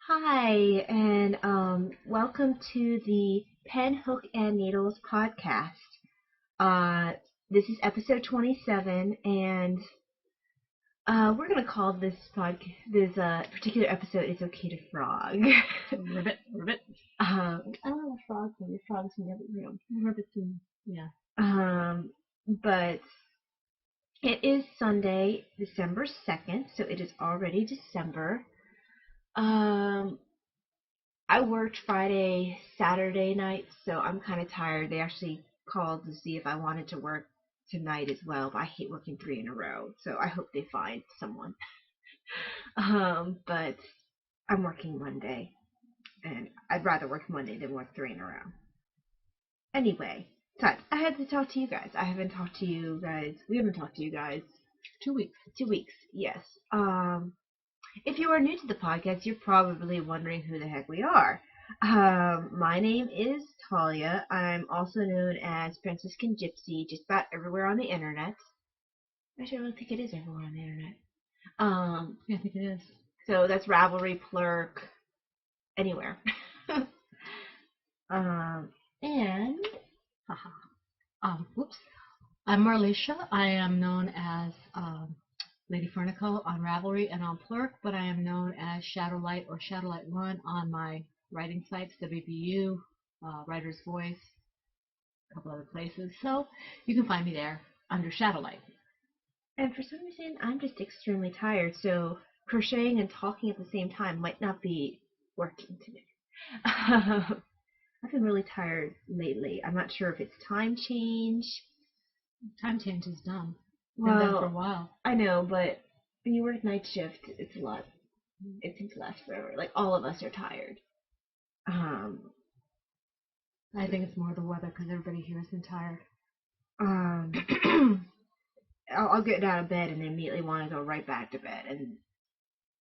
Hi, and welcome to the Pen, Hook, and Needles podcast. Uh, this is episode 27, and we're gonna call this particular episode "It's Okay to Frog." Ribbit, ribbit. I don't know what frogs are. Frogs in every room. Ribbits and, yeah. But it is Sunday, December 2nd, so it is already December. I worked Friday, Saturday night, so I'm kind of tired. They actually called to see if I wanted to work tonight as well, but I hate working 3 in a row, so I hope they find someone. But I'm working Monday, and I'd rather work Monday than work 3 in a row. Anyway, so I had to talk to you guys. I haven't talked to you guys. We haven't talked to you guys. 2 weeks. 2 weeks, yes. If you are new to the podcast, you're probably wondering who the heck we are. My name is Talia. I'm also known as Franciscan Gypsy just about everywhere on the internet. Actually, I don't think it is everywhere on the internet. Yeah, I think it is. So that's Ravelry, Plurk, anywhere. And whoops. I'm Marlisha. I am known as Lady Fernico on Ravelry and on Plurk, but I am known as Shadowlight or Shadowlight1 on my writing sites, WBU, Writer's Voice, a couple other places. So you can find me there under Shadowlight. And for some reason, I'm just extremely tired, so crocheting and talking at the same time might not be working today. I've been really tired lately. I'm not sure if it's time change. Time change is done. Well, been done for a while. I know, but when you work night shift, it's a lot. It seems to last forever. Like, all of us are tired. I think it's more the weather because everybody here has been tired. I'll get out of bed and immediately want to go right back to bed, and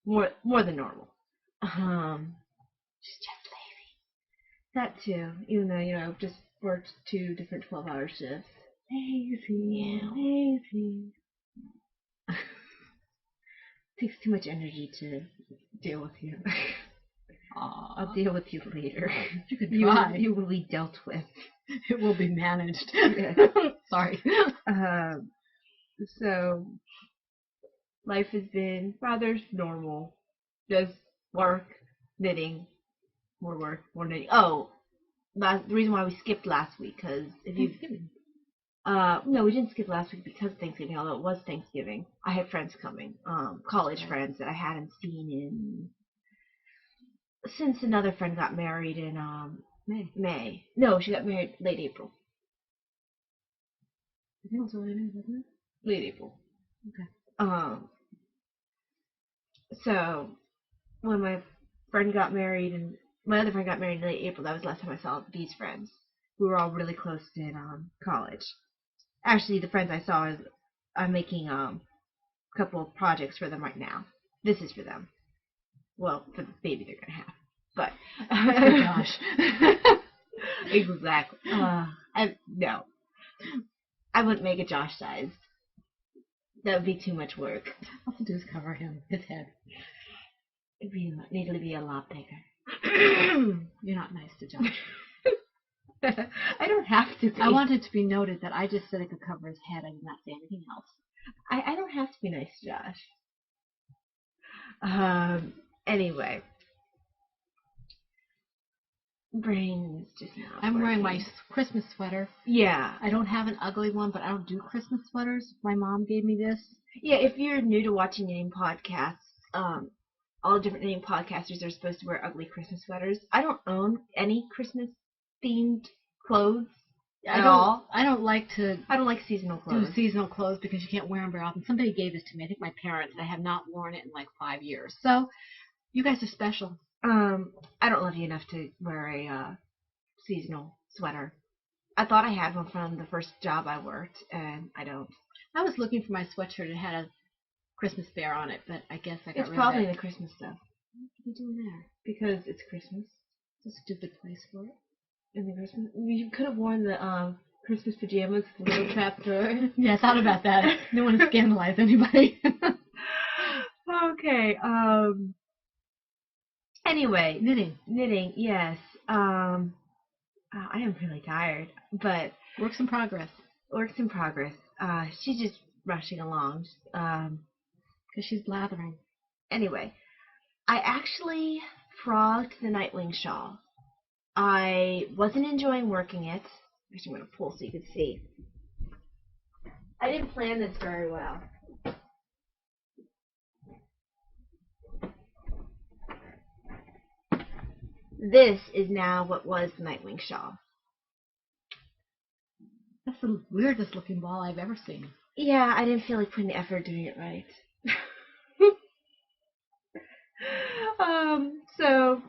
more than normal. Just lazy. That too, even though I've just worked 2 different 12-hour shifts. Lazy, yeah. Lazy. Takes too much energy to deal with you. I'll deal with you later. You could try. You will be dealt with. It will be managed. Sorry. So, life has been rather normal. Just work, knitting, more work, more knitting. Oh, the reason why we skipped last week, because if you... no, we didn't skip last week because of Thanksgiving, although it was Thanksgiving. I had friends coming, college friends that I hadn't seen since another friend got married in May. No, she got married late April. I think it was early May, wasn't it? Late April. Okay. So when my friend got married and my other friend got married in late April, that was the last time I saw these friends. We were all really close in college. Actually, the friends I saw, I'm making a couple of projects for them right now. This is for them. Well, for the baby they're gonna have. But oh gosh. Exactly. No. I wouldn't make it Josh sized. That would be too much work. All I have to do is cover his head. It'd need to be a lot bigger. You're not nice to Josh. I don't have to be. I want it to be noted that I just said I could cover his head. I did not say anything else. I don't have to be nice to Josh. Anyway. Brain's just not I'm working. wearing my Christmas sweater. Yeah. I don't have an ugly one, but I don't do Christmas sweaters. My mom gave me this. Yeah, if you're new to watching knitting podcasts, all different knitting podcasters are supposed to wear ugly Christmas sweaters. I don't own any Christmas themed clothes at all. I don't like seasonal clothes. Do seasonal clothes because you can't wear them very often. Somebody gave this to me. I think my parents. And I have not worn it in like 5 years. So you guys are special. I don't love you enough to wear a seasonal sweater. I thought I had one from the first job I worked, and I don't. I was looking for my sweatshirt. It had a Christmas bear on it, but I guess I got rid of it. It's probably the Christmas stuff. What are you doing there? Because it's Christmas. It's a stupid place for it. In the Christmas, you could have worn the Christmas pajamas, the little chapter. Yeah, I thought about that. I didn't want to scandalize anybody. Okay. Anyway, Knitting. knitting, yes. I am really tired, but Works in progress. works in progress. She's just rushing along. Because she's blathering. Anyway, I actually frogged the Nightwing Shawl. I wasn't enjoying working it. Actually, I'm going to pull so you can see. I didn't plan this very well. This is now what was the Nightwing Shawl. That's the weirdest looking ball I've ever seen. Yeah, I didn't feel like putting the effort doing it right. So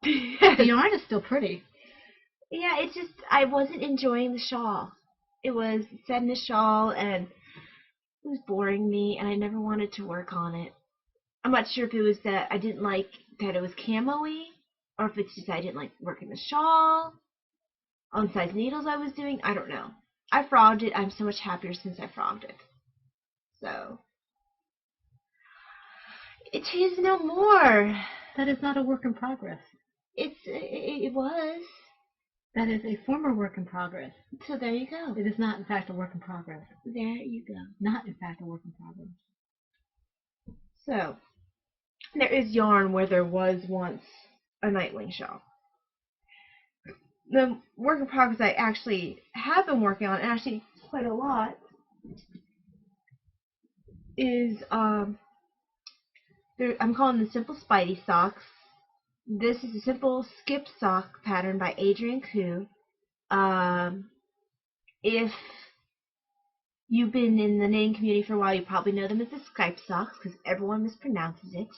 The yarn is still pretty. yeah, it's just I wasn't enjoying the shawl. It was set in a shawl and it was boring me, and I never wanted to work on it. I'm not sure if it was that I didn't like that it was camo-y, or if it's just I didn't like working the shawl, on size needles I was doing. I don't know. I frogged it. I'm so much happier since I frogged it. So it is no more. That is not a work in progress. It was. That is a former work in progress. So there you go. It is not, in fact, a work in progress. There you go. Not, in fact, a work in progress. So there is yarn where there was once a Nightwing Shawl. The work in progress I actually have been working on, and actually quite a lot, is I'm calling the Simple Spidey socks. This is a simple skip sock pattern by Adrian Koo. If you've been in the knitting community for a while, you probably know them as the Skype socks because everyone mispronounces it.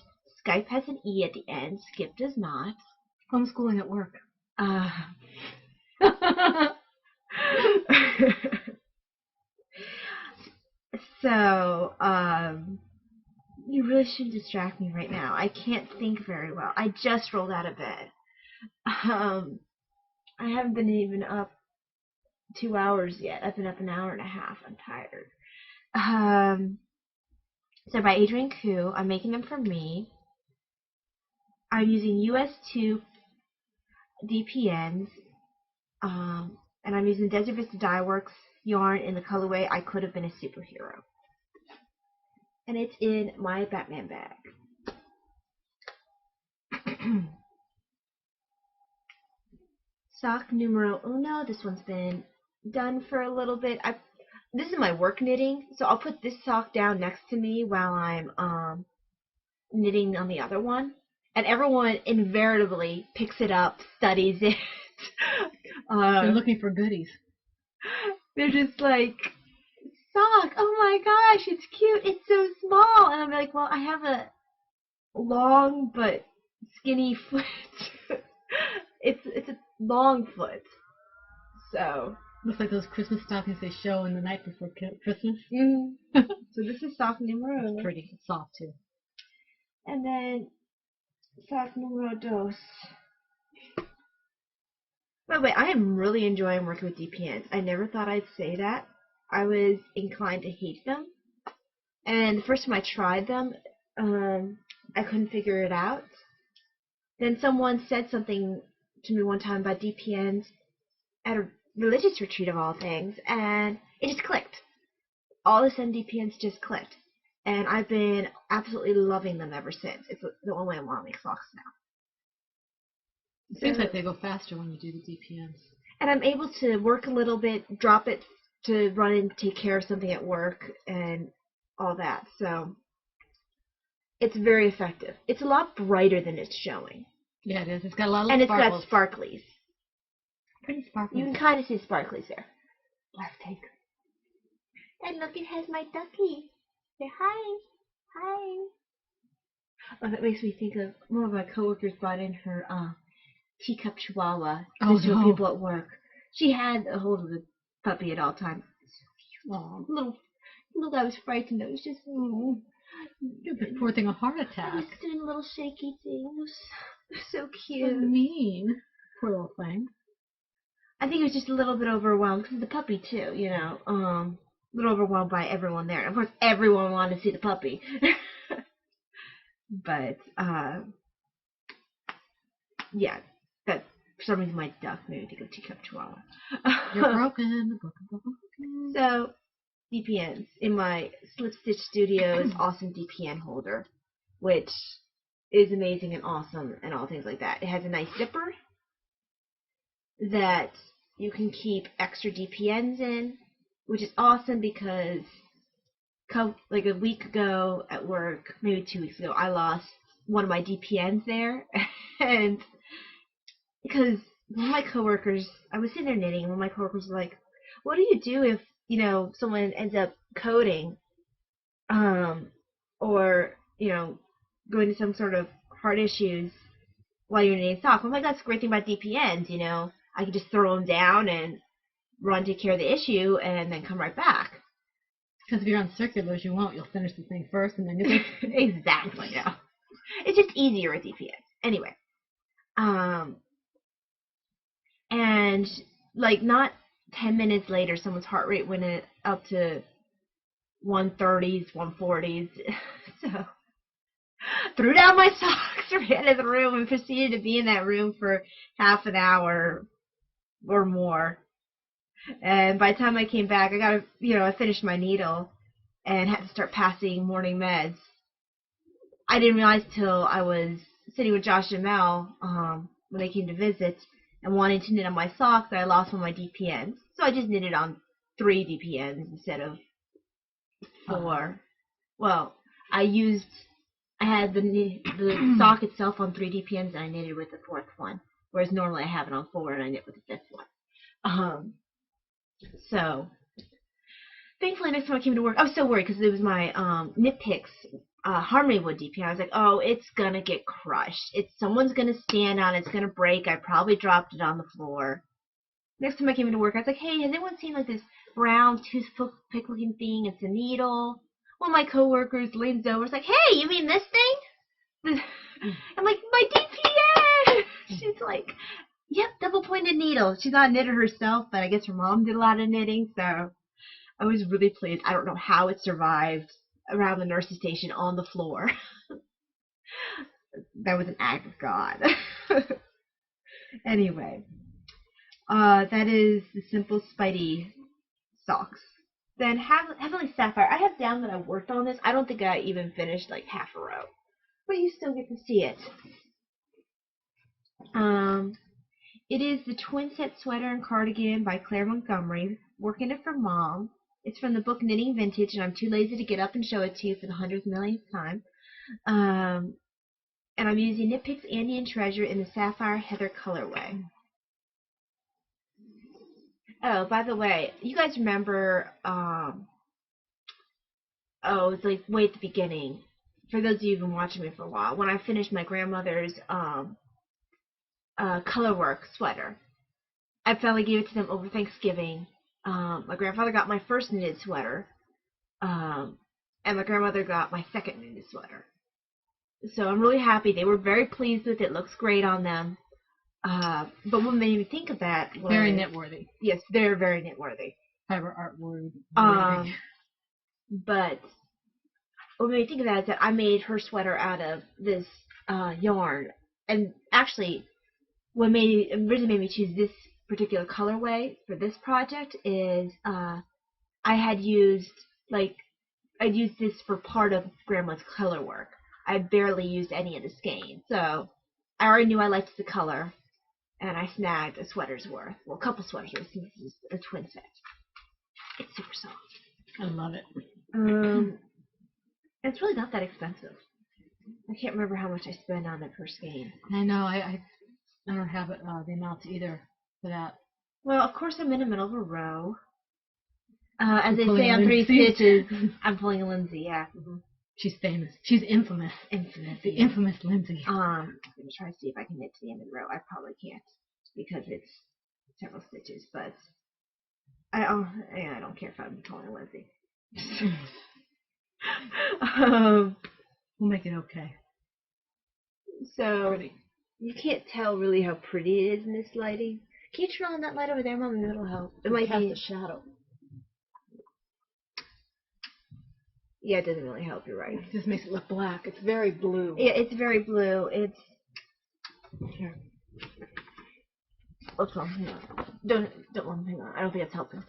Skype has an E at the end. Skip does not. Homeschooling at work. So, you really shouldn't distract me right now. I can't think very well. I just rolled out of bed. I haven't been even up 2 hours yet. I've been up an hour and a half. I'm tired. So by Adrian Koo, I'm making them for me. I'm using US2 DPNs, and I'm using Desert Vista Dye Works yarn in the colorway I Could Have Been a Superhero. And it's in my Batman bag. Sock numero uno. This one's been done for a little bit. This is my work knitting, so I'll put this sock down next to me while I'm knitting on the other one. And everyone invariably picks it up, studies it. They're looking for goodies. They're just like, sock, oh my gosh, it's cute, it's so small. And I'm like, well, I have a long but skinny foot. It's a long foot. So Looks like those Christmas stockings they show in the night before Christmas. So this is sock numero. It's pretty. It's soft too. And then sock numero dos. By the way, I am really enjoying working with DPNs. I never thought I'd say that. I was inclined to hate them. And the first time I tried them, I couldn't figure it out. Then someone said something to me one time about DPNs at a religious retreat of all things, and it just clicked. All of a sudden, DPNs just clicked. And I've been absolutely loving them ever since. It's the only way I want to make socks now. It seems like they go faster when you do the DPNs. And I'm able to work a little bit, drop it to run and take care of something at work and all that. So it's very effective. It's a lot brighter than it's showing. Yeah, it is. It's got a lot of and sparkles. It's got sparklies. Pretty sparkly. You can kind of see sparklies there. Let's take. And look, it has my ducky. Say hi. Hi. Oh, that makes me think of one of my coworkers brought in her teacup chihuahua to show people at work. She had a hold of the puppy at all times. Oh, Little I was frightened. It was just give the poor thing a heart attack. I was doing a little shaky thing. It was so So cute. mean. Poor little thing. I think it was just a little bit overwhelmed because of the puppy too. You know, a little overwhelmed by everyone there. And of course, everyone wanted to see the puppy. But yeah, that for some reason my duck made me think of Teacup Chihuahua. You're broken. So, DPNs in my Slip Stitch Studios awesome DPN holder, which is amazing and awesome and all things like that. It has a nice zipper that you can keep extra DPNs in, which is awesome because like a week ago at work, maybe 2 weeks ago, I lost one of my DPNs there, and because one of my coworkers, I was sitting there knitting, and one of my coworkers was like, "What do you do if someone ends up coding, or going to some sort of hard issues while you're knitting socks?" I'm like, "That's the great thing about DPNs, I can just throw them down and run take care of the issue and then come right back." Because if you're on circulars, you won't. You'll finish the thing first, and then you'll exactly. Yeah, it's just easier with DPNs. Anyway, and like not 10 minutes later, someone's heart rate went up to 130s, 140s. So threw down my socks, ran to the room, and proceeded to be in that room for half an hour or more. And by the time I came back, I finished my needle and had to start passing morning meds. I didn't realize till I was sitting with Josh and Mel when they came to visit and wanting to knit on my socks that I lost one of my DPNs. So I just knitted on 3 DPNs instead of 4. Well, I had the sock itself on 3 DPNs and I knitted with the 4th one, whereas normally I have it on 4 and I knit with the 5th one. So thankfully next time I came to work, I was so worried because it was my Knit Picks Harmony Wood DPN. I was like, oh, it's gonna get crushed. Someone's gonna stand on it. It's gonna break. I probably dropped it on the floor. Next time I came into work, I was like, hey, has anyone seen like this brown toothpick looking thing? It's a needle. One of my coworkers leans over. It's like, hey, you mean this thing? I'm like, my DPN. She's like, yep, double pointed needle. She's not a knitter herself, but I guess her mom did a lot of knitting, so I was really pleased. I don't know how it survived around the nurse's station on the floor. That was an act of God. Anyway, that is the Simple Spidey socks. Then Heavenly Sapphire. I have down that I worked on this. I don't think I even finished like half a row, but you still get to see it. It is the twin set sweater and cardigan by Claire Montgomery. Working it for Mom. It's from the book Knitting Vintage, and I'm too lazy to get up and show it to you for the 100th millionth time. And I'm using Knit Picks Andy and Treasure in the Sapphire Heather colorway. Oh, by the way, you guys remember, it's like way at the beginning, for those of you who've been watching me for a while, when I finished my grandmother's colorwork sweater. I finally gave it to them over Thanksgiving. My grandfather got my first knitted sweater, and my grandmother got my second knitted sweater. So I'm really happy. They were very pleased with it. It looks great on them. But what made me think of that was... Very knit-worthy. Yes, they're very knit-worthy. Fiber art-worthy. But what made me think of that is that I made her sweater out of this yarn. And actually, what originally made me choose this particular colorway for this project is I'd used this for part of Grandma's color work. I barely used any of the skein. So I already knew I liked the color, and I snagged a sweater's worth. Well, a couple sweaters worth, since this is a twin set. It's super soft. I love it. It's really not that expensive. I can't remember how much I spent on it per skein. I know. I don't have the amounts either for that. Well, of course I'm in the middle of a row. As they say on 3 Stitches, I'm pulling a Lindsay, yeah. Mm-hmm. She's famous. She's infamous. Infamous. The infamous Lindsay. I'm going to try to see if I can knit to the end of the row. I probably can't because it's several stitches, but I don't care if I'm pulling a Lindsay. We'll make it okay. So, Pretty. You can't tell really how pretty it is in this lighting. Can you turn on that light over there, Mom? It'll help. It might be the shadow. Yeah, it doesn't really help. You're right. It just makes it look black. It's very blue. Yeah, it's very blue. It's here. What's wrong? Hang on. Don't hang on. I don't think it's helping.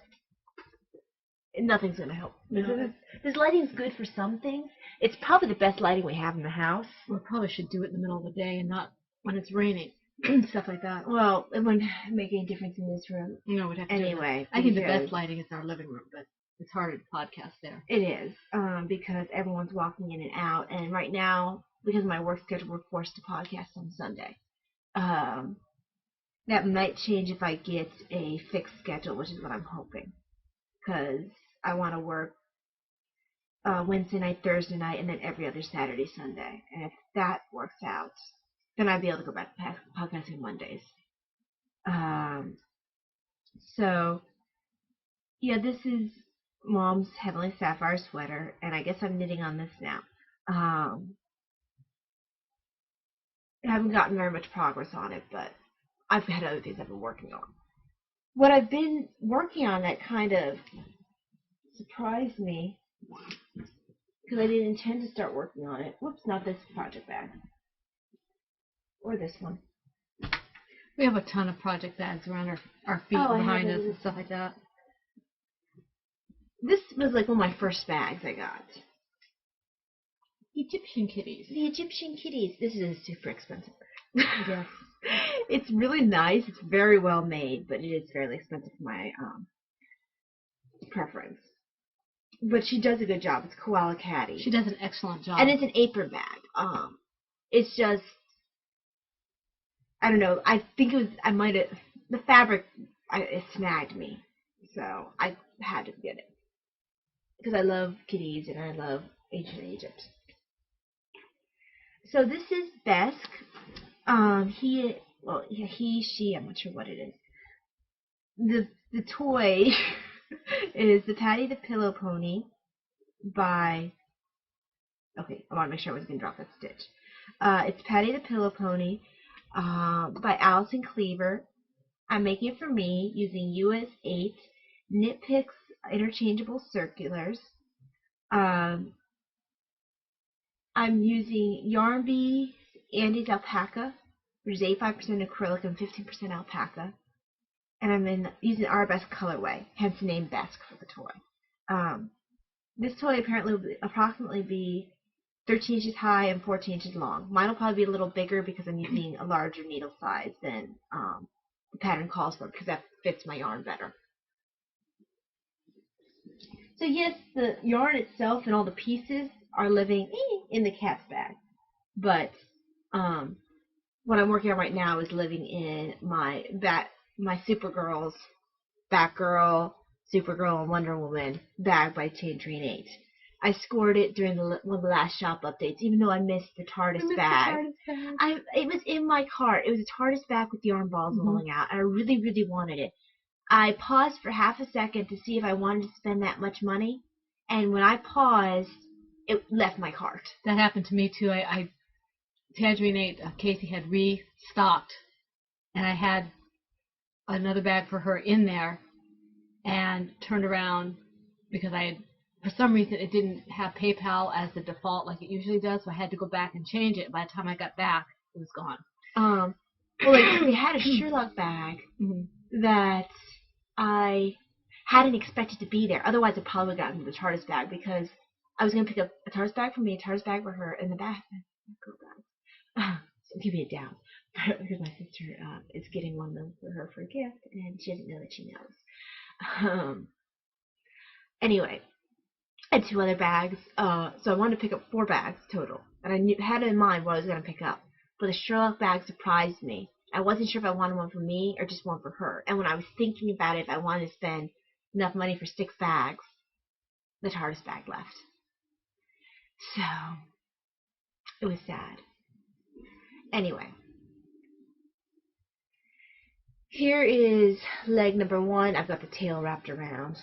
Nothing's gonna help. No. This lighting's good for some things. It's probably the best lighting we have in the house. We probably should do it in the middle of the day and not when it's raining. Stuff like that. Well, it wouldn't make any difference in this room. No, we'd have to Anyway. do it. I think the best lighting is our living room, but it's harder to podcast there. It is, because everyone's walking in and out, and right now, because of my work schedule, we're forced to podcast on Sunday. That might change if I get a fixed schedule, which is what I'm hoping, because I want to work Wednesday night, Thursday night, and then every other Saturday, Sunday. And if that works out, then I'd be able to go back to podcasting Mondays. So, yeah, this is Mom's Heavenly Sapphire sweater, and I guess I'm knitting on this now. I haven't gotten very much progress on it, but I've had other things I've been working on. What I've been working on that kind of surprised me, because I didn't intend to start working on it. Whoops, not this project bag. Or this one. We have a ton of project bags around our feet and behind us and stuff like that. This was like one of my first bags I got. Egyptian kitties. The Egyptian kitties. This is super expensive. Yes. It's really nice. It's very well made, but it is fairly expensive for my preference. But she does a good job. It's Koala Caddy. She does an excellent job. And it's an apron bag. It's just, I don't know. I think it was, the fabric, it snagged me. So I had to get it. Because I love kitties and I love ancient Egypt. So this is Besk. She, I'm not sure what it is. The toy is the Patty the Pillow Pony by, okay, I want to make sure I wasn't going to drop that stitch. It's Patty the Pillow Pony by Allison Cleaver. I'm making it for me using US 8 Knit Picks interchangeable circulars. I'm using Yarn Bee Andy's Alpaca, which is 85% acrylic and 15% alpaca. And I'm using Arabesque colorway, hence the name Besk for the toy. This toy apparently will approximately be 13 inches high and 14 inches long. Mine will probably be a little bigger because I'm using a larger needle size than the pattern calls for, because that fits my yarn better. So yes, the yarn itself and all the pieces are living in the cat's bag. But what I'm working on right now is living in my Supergirl's Batgirl, Supergirl, and Wonder Woman bag by Tangerine 8. I scored it during one of the last shop updates, even though I missed the TARDIS bag. It was in my cart. It was a TARDIS bag with yarn balls rolling out, and I really, really wanted it. I paused for half a second to see if I wanted to spend that much money, and when I paused, it left my cart. That happened to me too. Tangerine 8, Casey had restocked, and I had another bag for her in there, and turned around because for some reason it didn't have PayPal as the default like it usually does, so I had to go back and change it. By the time I got back, it was gone. Well, we had a Sherlock bag that I hadn't expected to be there. Otherwise, I probably would have gotten the TARDIS bag, because I was going to pick up a TARDIS bag for me, a TARDIS bag for her, and the bag. So give me a down. Because my sister is getting one of them for her for a gift, and she doesn't know that she knows. Anyway, I had 2 other bags, so I wanted to pick up 4 bags total. And I had in mind what I was going to pick up. But the Sherlock bag surprised me. I wasn't sure if I wanted one for me or just one for her. And when I was thinking about it, if I wanted to spend enough money for 6 bags, the TARDIS bag left. So, it was sad. Anyway, here is leg number 1. I've got the tail wrapped around.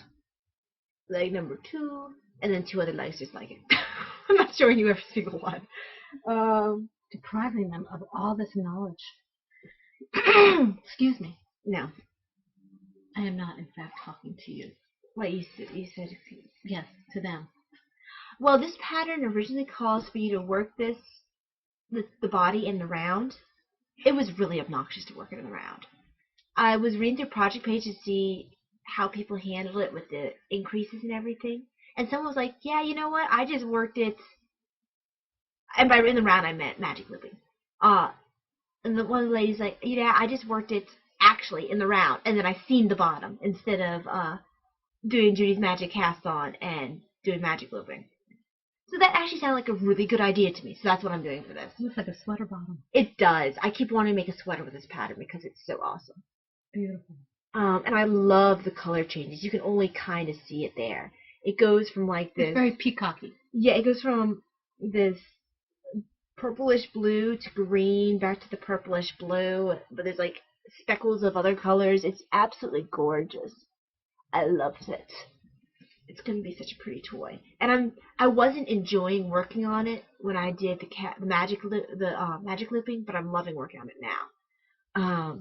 Leg number 2, and then 2 other legs just like it. I'm not showing you every single one. Depriving them of all this knowledge. Excuse me. No. I am not, in fact, talking to you. What you said? Yes, to them. Well, this pattern originally calls for you to work the body in the round, it was really obnoxious to work it around. I was reading through project pages to see how people handled it with the increases and everything. And someone was like, yeah, you know what? I just worked it. And by in the round, I meant magic looping. And one of the ladies like, yeah, I just worked it actually in the round. And then I seamed the bottom instead of doing Judy's magic cast on and doing magic looping. So that actually sounded like a really good idea to me. So that's what I'm doing for this. It looks like a sweater bottom. It does. I keep wanting to make a sweater with this pattern because it's so awesome. Beautiful. And I love the color changes. You can only kind of see it there. It goes from like this. It's very peacocky. Yeah, it goes from this purplish blue to green, back to the purplish blue, but there's like speckles of other colors. It's absolutely gorgeous. I loved it. It's gonna be such a pretty toy, and I wasn't enjoying working on it when I did the magic looping, but I'm loving working on it now.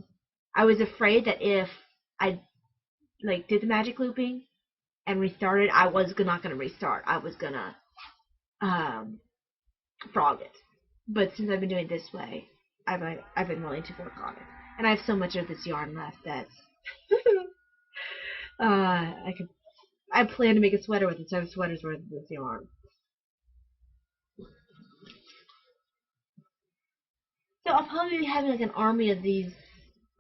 I was afraid that if I like did the magic looping and restarted, I was not gonna restart. I was gonna frog it. But since I've been doing it this way, I've been willing to work on it, and I have so much of this yarn left that I plan to make a sweater with it, so I have sweaters worth of this yarn. So I'll probably be having like an army of these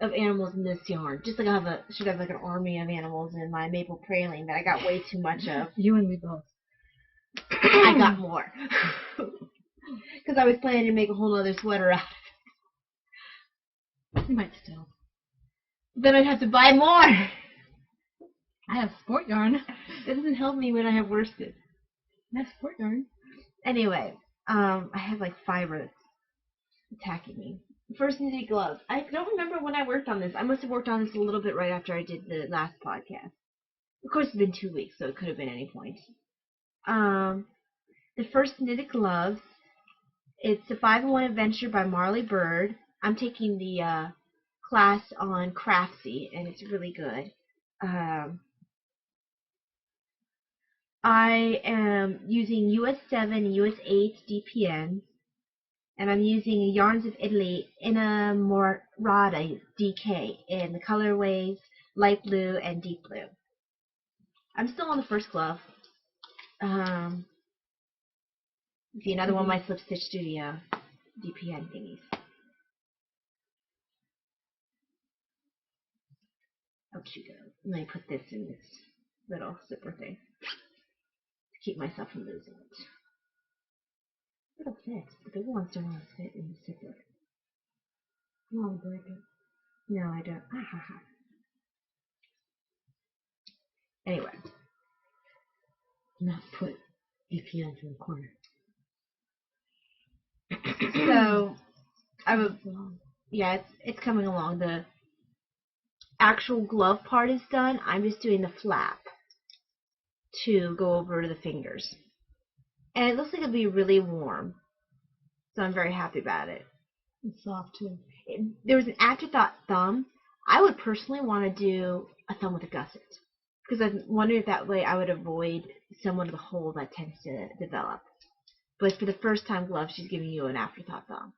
animals in this yarn, just like I should have like an army of animals in my maple praline that I got way too much of. You and me both. I got more. Because I was planning to make a whole other sweater out of it. You might still. Then I'd have to buy more. I have sport yarn. That doesn't help me when I have worsted. I have sport yarn. Anyway, I have like fiber that's attacking me. First knitted gloves. I don't remember when I worked on this. I must have worked on this a little bit right after I did the last podcast. Of course, it's been 2 weeks, so it could have been any point. The first knitted gloves. It's a 5-in-1 adventure by Marley Bird. I'm taking the class on Craftsy, and it's really good. I am using US 7 and US 8 DPNs, and I'm using Yarns of Italy Innamorata DK in the colorways light blue and deep blue. I'm still on the first glove. See, another one of my Slip Stitch Studio DPN thingies. Out you go. Let me put this in this little zipper thing to keep myself from losing it. It'll fit. The big ones don't want to fit in the zipper. Come on, break it. No, I don't. Ah, ha, ha. Anyway. Not put DPNs in the corner. So, it's coming along. The actual glove part is done. I'm just doing the flap to go over the fingers. And it looks like it'll be really warm. So I'm very happy about it. It's soft too. There was an afterthought thumb. I would personally want to do a thumb with a gusset. Because I wonder if that way I would avoid somewhat of the hole that tends to develop. But for the first time glove, she's giving you an afterthought thumb.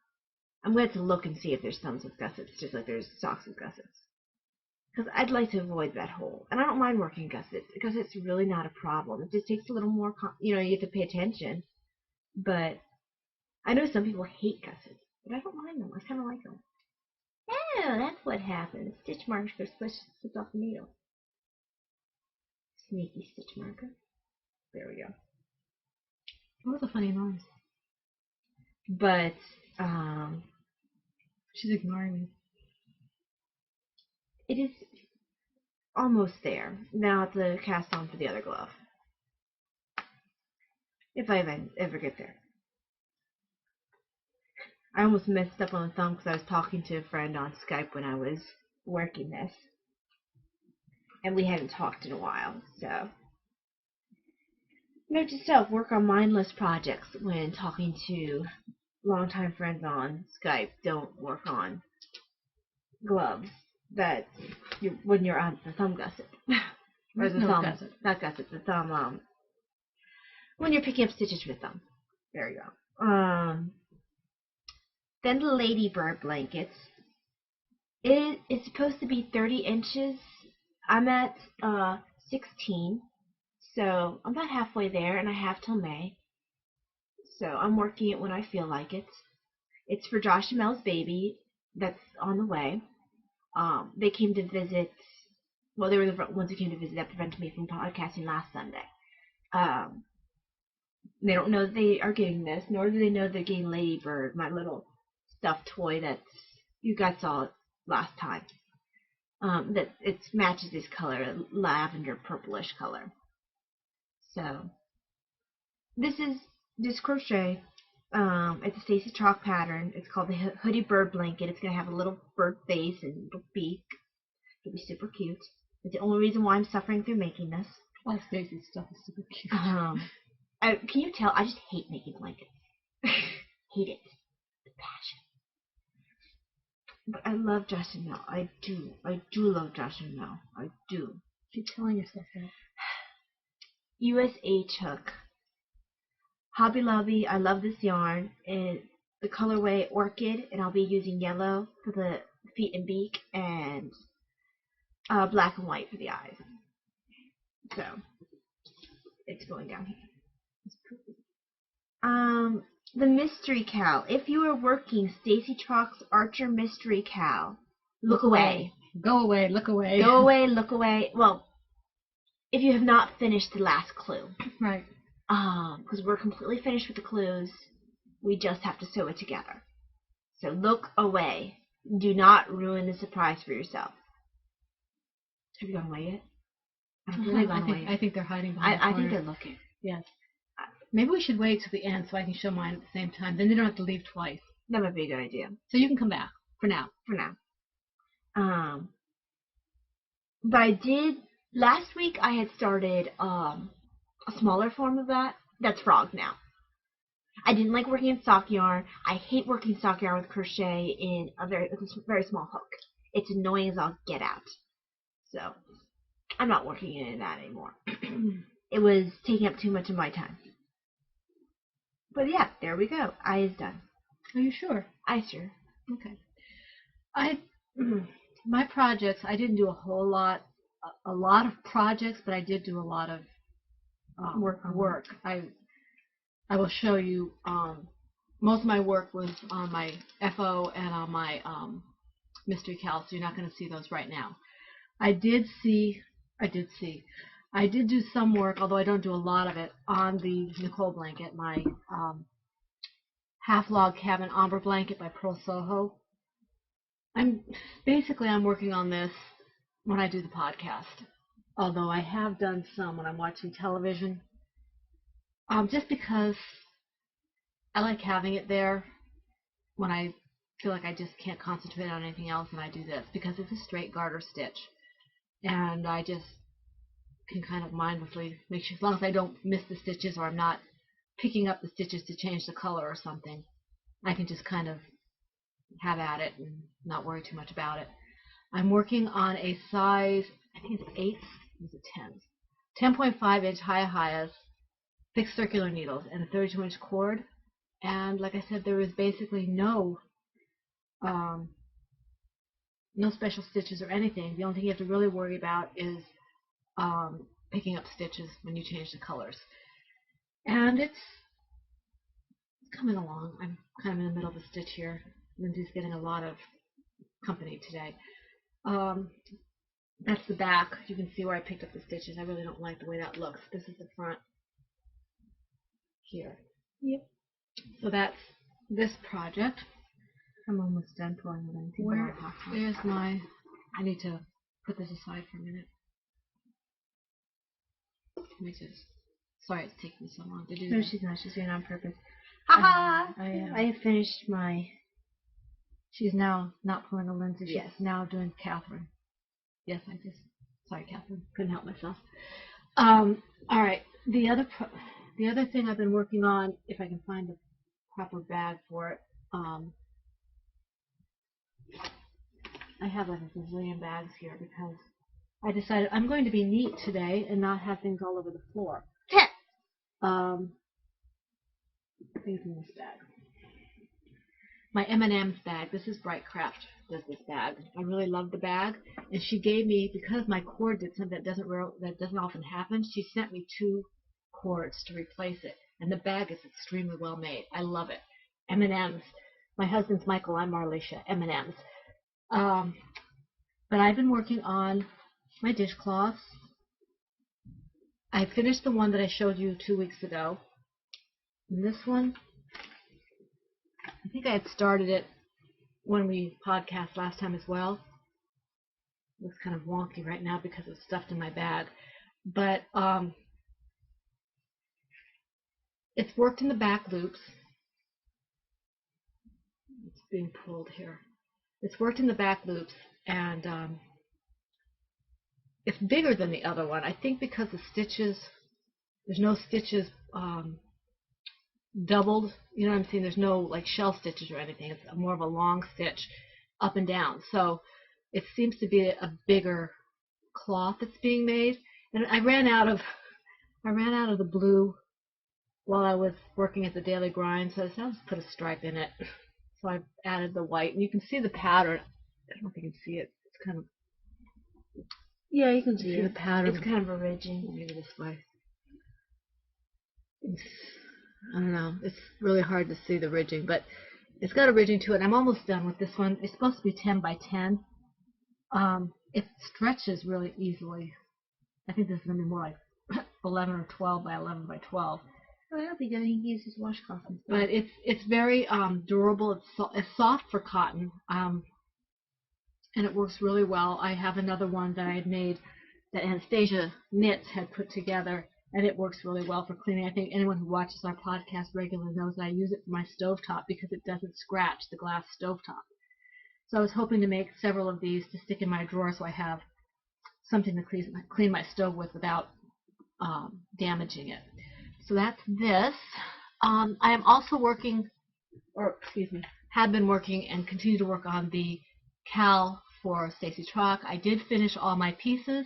I'm going to have to look and see if there's thumbs with gussets, just like there's socks with gussets. Because I'd like to avoid that hole. And I don't mind working gussets, because it's really not a problem. It just takes a little more, you have to pay attention. But I know some people hate gussets, but I don't mind them. I kind of like them. Oh, that's what happens. Stitch marker slips off the needle. Sneaky stitch marker. There we go. What was a funny noise? But, she's ignoring me. It is almost there. Now I have to cast on for the other glove. If I ever get there. I almost messed up on the thumb because I was talking to a friend on Skype when I was working this. And we hadn't talked in a while, so. Note to self, work on mindless projects when talking to longtime friends on Skype. Don't work on gloves when you're on the thumb gusset. Or the thumb gusset. Not gusset, the thumb, when you're picking up stitches with them. There you go. Then the ladybird blankets. It is supposed to be 30 inches. I'm at 16, so I'm about halfway there, and I have till May. So I'm working it when I feel like it. It's for Josh and Mel's baby that's on the way. They came to visit. Well, they were the ones who came to visit that prevented me from podcasting last Sunday. They don't know that they are getting this, nor do they know they're getting Ladybird, my little stuffed toy that you guys saw last time. That it matches this color, lavender purplish color. So this is this crochet. It's a Stacy Chalk pattern. It's called the Hoodie Bird Blanket. It's gonna have a little bird face and a little beak. It'll be super cute. It's the only reason why I'm suffering through making this. All Stacy's stuff is super cute. Can you tell? I just hate making blankets. Hate it. The passion. But I love Josh and Mel. I do. I do love Josh and Mel. I do. Keep telling yourself that. USH hook. Hobby Lobby. I love this yarn. And the colorway Orchid, and I'll be using yellow for the feet and beak, and black and white for the eyes. So it's going down here. The mystery cow. If you are working Stacy Chalk's Archer mystery cow, look away. Go away. Look away. Go away. Look away. Well, if you have not finished the last clue, right? Because we're completely finished with the clues, we just have to sew it together. So look away. Do not ruin the surprise for yourself. Have you gone away yet? I think they're hiding behind the I think corner. they're looking. Yes. Maybe we should wait till the end so I can show mine at the same time. Then they don't have to leave twice. That might be a good idea. So you can come back for now. But I did last week. I had started a smaller form of that. That's frog now. I didn't like working in sock yarn. I hate working sock yarn with crochet in a very small hook. It's annoying as all get out. So I'm not working in that anymore. It was taking up too much of my time. But yeah, there we go. I is done. Are you sure? I sure. Okay. My projects, I didn't do a whole lot, a lot of projects, but I did do a lot of work. I will show you. Most of my work was on my FO and on my mystery cow, so you're not going to see those right now. I did do some work, although I don't do a lot of it, on the Nicole blanket, my half log cabin ombre blanket by Pearl Soho. I'm working on this when I do the podcast, although I have done some when I'm watching television, just because I like having it there when I feel like I just can't concentrate on anything else, and I do this because it's a straight garter stitch, and I just can kind of mindlessly make sure, as long as I don't miss the stitches or I'm not picking up the stitches to change the color or something, I can just kind of have at it and not worry too much about it. I'm working on a size, I think it's 8, is it 10? 10.5 inch Hiya fixed circular needles and a 32 inch cord. And like I said, there is basically no special stitches or anything. The only thing you have to really worry about is picking up stitches when you change the colors. And it's coming along. I'm kind of in the middle of a stitch here. Lindsay's getting a lot of company today. That's the back. You can see where I picked up the stitches. I really don't like the way that looks. This is the front here. Yep. So that's this project. I'm almost done pulling it in. There's my... I need to put this aside for a minute. Let me just... Sorry it's taking me so long to do No, that. she's not. She's doing it on purpose. Ha I have finished my... She's now not pulling a Lindsay. Yes. She's now doing Catherine. Yes, sorry, Catherine. Couldn't help myself. All right. The other thing I've been working on, if I can find the proper bag for it, I have like a gazillion bags here because I decided I'm going to be neat today and not have things all over the floor. Things in this bag. my M&M's bag. This is Bright Craft does this bag. I really love the bag, and she gave me, because my cord did something that doesn't often happen. She sent me 2 cords to replace it, and the bag is extremely well made. I love it. M&M's. My husband's Michael. I'm Marlisha. M&M's. But I've been working on my dishcloths. I finished the one that I showed you 2 weeks ago. And this one, I think I had started it when we podcast last time as well. It looks kind of wonky right now because it's stuffed in my bag. But it's worked in the back loops. It's being pulled here. It's worked in the back loops, and it's bigger than the other one. I think because the stitches, there's no stitches doubled, you know what I'm saying? There's no like shell stitches or anything. It's more of a long stitch up and down. So it seems to be a bigger cloth that's being made. And I ran out of the blue while I was working at the Daily Grind, so I said I'll just put a stripe in it. So I added the white, and you can see the pattern. I don't know if you can see it. It's kind of, Yeah, you can see the pattern. It's kind of a ridging. Maybe this way. I don't know. It's really hard to see the ridging, but it's got a ridging to it. I'm almost done with this one. It's supposed to be 10 by 10. It stretches really easily. I think this is going to be more like 11 or 12 by 11 by 12. Oh, that'll be good. He can use his washcloth and stuff. But it's very durable. It's soft for cotton, and it works really well. I have another one that I had made that Anastasia Knits had put together, and it works really well for cleaning. I think anyone who watches our podcast regularly knows that I use it for my stovetop because it doesn't scratch the glass stovetop. So I was hoping to make several of these to stick in my drawer so I have something to clean my stove with without damaging it. So that's this. I am also working, or excuse me, have been working and continue to work on the cowl for Stacy Trock. I did finish all my pieces.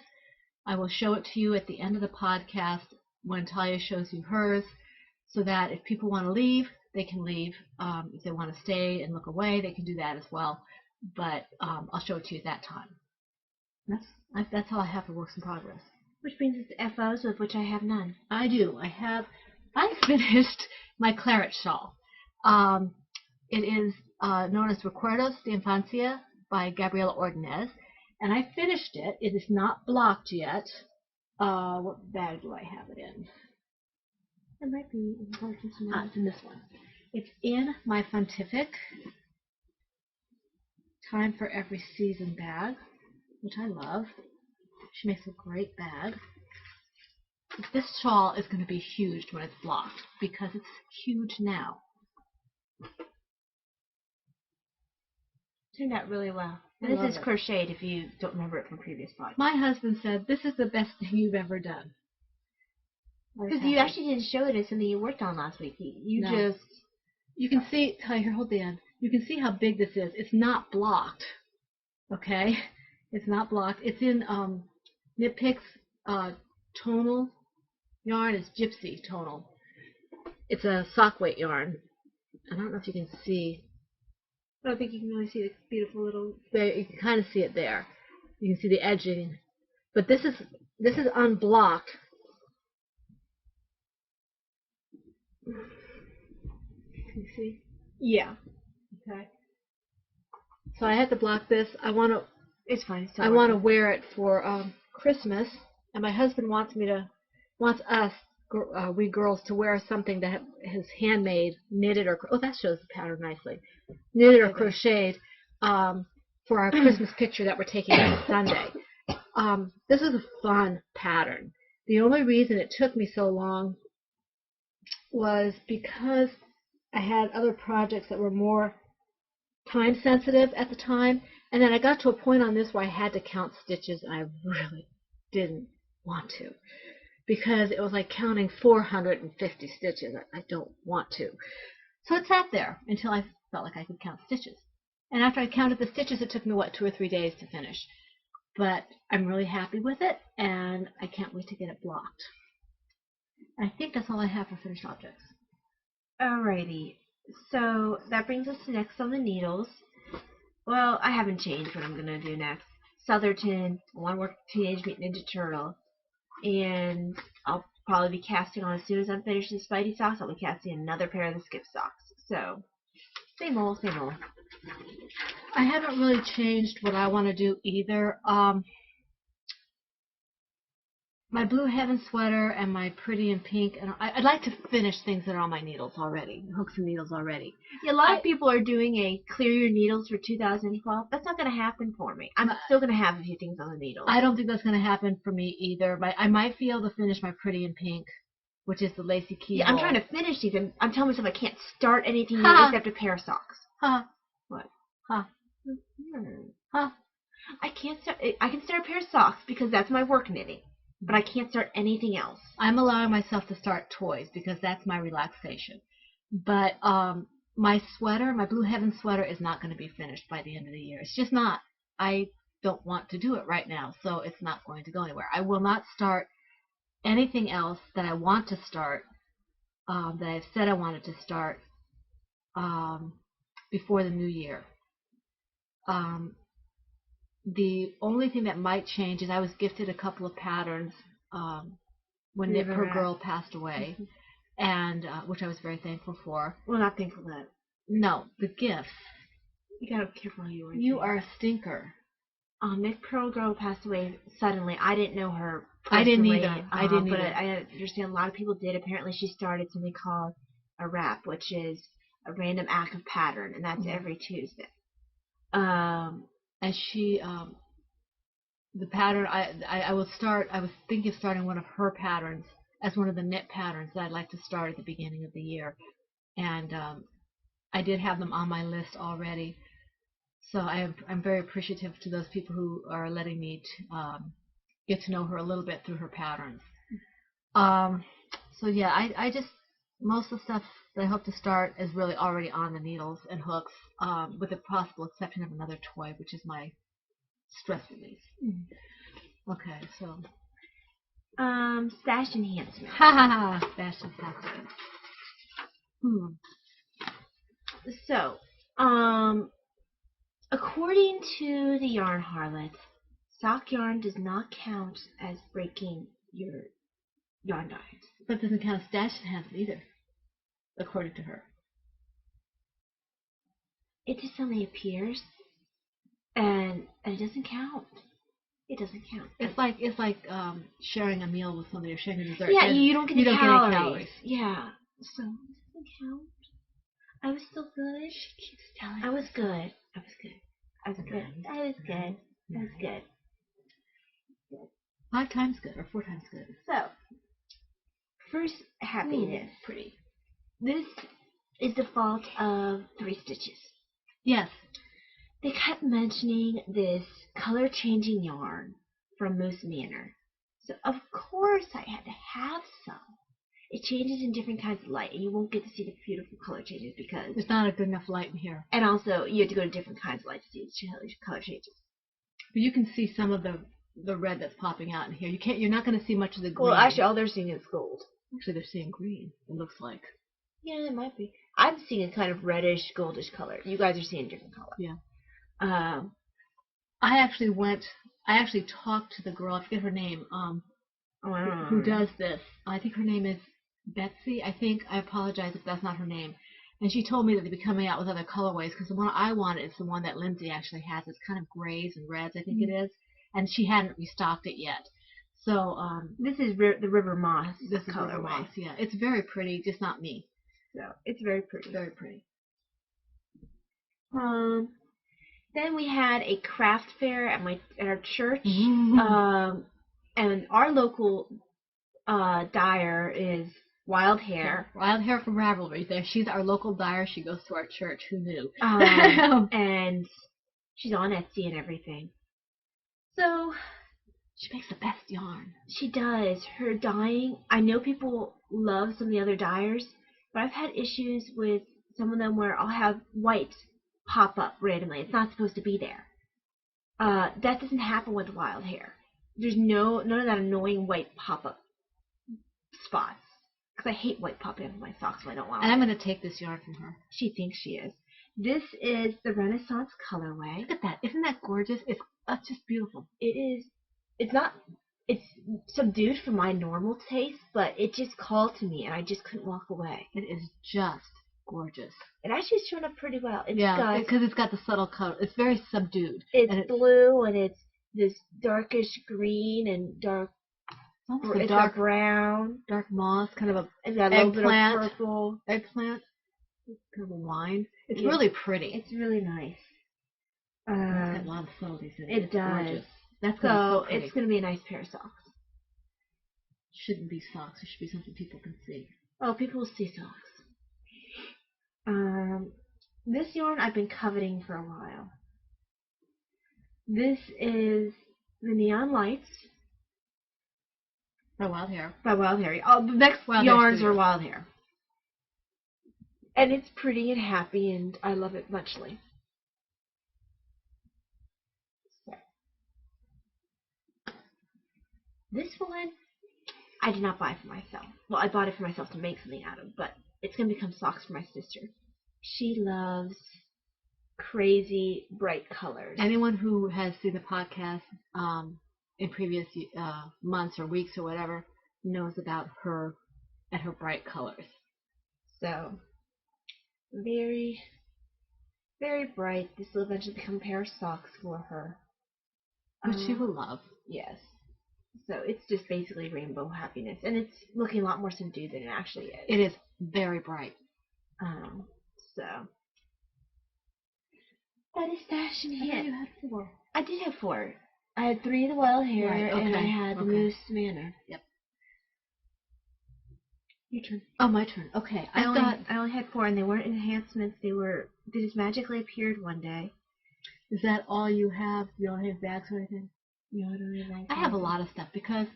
I will show it to you at the end of the podcast when Talia shows you hers, so that if people want to leave, they can leave. If they want to stay and look away, they can do that as well. But I'll show it to you at that time. That's all I have for works in progress. Which brings us to FOs, of which I have none. I do. I finished my claret shawl. It is known as Recuerdos de Infancia by Gabriela Ordonez, and I finished it. It is not blocked yet. What bag do I have it in? It might be important to know. It's in this one. It's in my Funtific Time for Every Season bag, which I love. She makes a great bag. This shawl is going to be huge when it's blocked because it's huge now. Turned out really well. And this is crocheted if you don't remember it from previous podcasts. My husband said, this is the best thing you've ever done. Because you actually didn't show it as something you worked on last week. You can see, here, hold the end. You can see how big this is. It's not blocked. Okay? It's not blocked. It's in Knit Picks tonal yarn. It's Gypsy tonal. It's a sock weight yarn. I don't know if you can see. I don't think you can really see the beautiful little. There, you can kind of see it there. You can see the edging, but this is unblocked. Can you see? Yeah. Okay. So I had to block this. It's fine. I want to wear it for Christmas, and my husband wants us, we girls, to wear something that is handmade, knitted or that shows the pattern nicely, knitted or crocheted for our Christmas picture that we're taking on Sunday. This is a fun pattern. The only reason it took me so long was because I had other projects that were more time sensitive at the time, and then I got to a point on this where I had to count stitches, and I really didn't want to, because it was like counting 450 stitches. I don't want to. So it sat there until I felt like I could count stitches. And after I counted the stitches, it took me, 2 or 3 days to finish. But I'm really happy with it, and I can't wait to get it blocked. I think that's all I have for finished objects. Alrighty. So that brings us to next on the needles. Well, I haven't changed what I'm going to do next. Southerton, One More Teenage Mutant Ninja Turtle. And I'll probably be casting on as soon as I'm finished the Spidey socks. I'll be casting another pair of the Skip socks. So, same old, same old. I haven't really changed what I want to do either. My Blue Heaven sweater and my Pretty in Pink, and I'd like to finish things that are on my needles already, hooks and needles already. Yeah, a lot of people are doing a clear your needles for 2012. That's not going to happen for me. I'm still going to have a few things on the needles. I don't think that's going to happen for me either. But I might be able to finish my Pretty in Pink, which is the lacy keyhole. Yeah, I'm trying to finish these. I'm telling myself I can't start anything new except a pair of socks. Huh. What? Huh. Huh. I can start a pair of socks because that's my work knitting. But I can't start anything else. I'm allowing myself to start toys because that's my relaxation. But my sweater, my Blue Heaven sweater, is not going to be finished by the end of the year. It's just not. I don't want to do it right now, so it's not going to go anywhere. I will not start anything else that I want to start, that I've said I wanted to start before the new year. The only thing that might change is I was gifted a couple of patterns when Knit Per Girl passed away, and which I was very thankful for. Well, not thankful for that. No, the gifts. You gotta be careful how you word. You are a stinker. Knit Per Girl passed away suddenly. I didn't know her personally. I didn't either. But I understand a lot of people did. Apparently, she started something called a RAP, which is a random act of pattern, and that's every Tuesday. And she, the pattern, I was thinking of starting one of her patterns as one of the knit patterns that I'd like to start at the beginning of the year. And I did have them on my list already. So I'm very appreciative to those people who are letting me get to know her a little bit through her patterns. So yeah, I just, most of the stuff that I hope to start is really already on the needles and hooks, with the possible exception of another toy, which is my stress release. Okay, so. Stash enhancement. Ha ha ha, stash enhancement. So, according to the Yarn Harlots, sock yarn does not count as breaking your yarn diet. But it doesn't count as stash enhancement either, according to her. It just only appears, and it doesn't count. It doesn't count. It's like sharing a meal with somebody or sharing a dessert. Yeah, you don't get any calories. Yeah. So it doesn't count. I was still good. She keeps telling I was good. I was good. I was good. I was good. I was good. 5 times good or 4 times good. So, first happiness. Pretty. This is the fault of 3 Stitches. Yes. They kept mentioning this color-changing yarn from Moose Manor. So, of course, I had to have some. It changes in different kinds of light, and you won't get to see the beautiful color changes because... There's not a good enough light in here. And also, you have to go to different kinds of light to see the color changes. But you can see some of the red that's popping out in here. You're not going to see much of the green. Well, actually, all they're seeing is gold. Actually, they're seeing green, it looks like. Yeah, it might be. I'm seeing a kind of reddish, goldish color. You guys are seeing a different color. Yeah. I actually talked to the girl, I forget her name, who does this. I think her name is Betsy. I apologize if that's not her name. And she told me that they'd be coming out with other colorways because the one I wanted is the one that Lindsay actually has. It's kind of grays and reds, I think it is. And she hadn't restocked it yet. So this is the River Moss. This is River Moss, yeah. It's very pretty, just not me. So it's very pretty. Very pretty. Then we had a craft fair at our church. And our local dyer is Wild Hair. Wild Hair from Ravelry. She's our local dyer. She goes to our church. Who knew? And she's on Etsy and everything. So she makes the best yarn. She does. Her dyeing, I know people love some of the other dyers, but I've had issues with some of them where I'll have white pop up randomly. It's not supposed to be there. That doesn't happen with Wild Hair. There's none of that annoying white pop up spots. because I hate white popping up in my socks, so I don't want. And I'm going to take this yarn from her. She thinks she is. This is the Renaissance colorway. Look at that! Isn't that gorgeous? It's just beautiful. It is. It's not. It's subdued for my normal taste, but it just called to me, and I just couldn't walk away. It is just gorgeous. It actually is showing up pretty well. Because it's got the subtle color. It's very subdued. It's blue, and it's this darkish green and dark. It's dark brown, dark moss, kind of a and got a little bit of eggplant. purple. Eggplant. Kind of a wine. It's Yeah. really pretty. It's really nice. It's got a lot of subtleties in it. It It's does. gorgeous. That's So pretty. it's going to be a nice pair of socks. Shouldn't be socks. It should be something people can see. Oh, people will see socks. This yarn I've been coveting for a while. This is the Neon Lights By Wild Hair. by Wild Hair. Oh, the next Wild Hair yarns Studio. are Wild Hair. And it's pretty and happy, and I love it muchly. This one, I did not buy for myself. Well, I bought it for myself to make something out of, but it's going to become socks for my sister. She loves crazy, bright colors. Anyone who has seen the podcast in previous months or weeks or whatever knows about her and her bright colors. So, very, very bright. This will eventually become a pair of socks for her. Which she will love. Yes. So it's just basically rainbow happiness, and it's looking a lot more subdued than it actually is. It is very bright. So that is stash in here. You had 4. I did have 4. I had 3 of the Wild Hair, Right, and I okay, had the okay. Moose Manor. Yep. Your turn. Oh, my turn. Okay. I only had 4, and they weren't enhancements. They just magically appeared one day. Is that all you have? You don't have bags or anything? No, I don't have I have a lot of stuff because